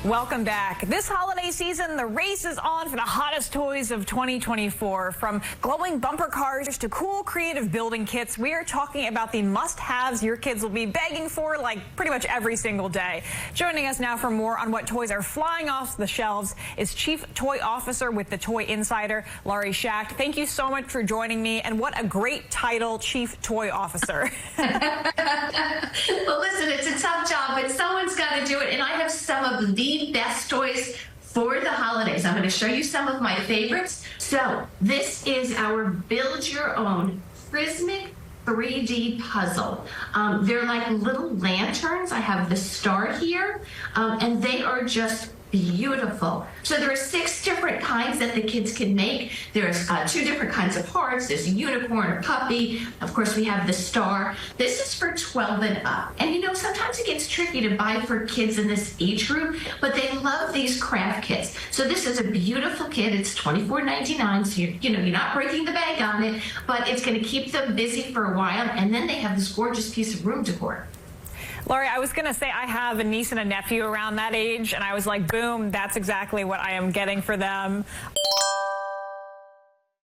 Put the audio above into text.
Welcome back. This holiday season, the race is on for the hottest toys of 2024. From glowing bumper cars to cool creative building kits, we are talking about the must-haves your kids will be begging for like pretty much every single day. Joining us now for more on what toys are flying off the shelves is Chief Toy Officer with the Toy Insider, Laurie Schacht. Thank you so much for joining me, and what a great title, Chief Toy Officer. Well, listen, it's a tough job, but someone's got to do it, and I have some of the best toys for the holidays. I'm going to show you some of my favorites. So this is our build your own Prismic 3D puzzle. They're like little lanterns. I have the star here, and they are just beautiful. So there are 6 different kinds that the kids can make. There's 2 different kinds of hearts. There's a unicorn, a puppy. Of course, we have the star. This is for 12 and up. And you know, sometimes it gets tricky to buy for kids in this age group, but they love these craft kits. So this is a beautiful kit. It's $24.99, so you're not breaking the bank on it, but it's going to keep them busy for a while. And then they have this gorgeous piece of room decor. Laurie, I was going to say I have a niece and a nephew around that age, and I was like, boom, that's exactly what I am getting for them.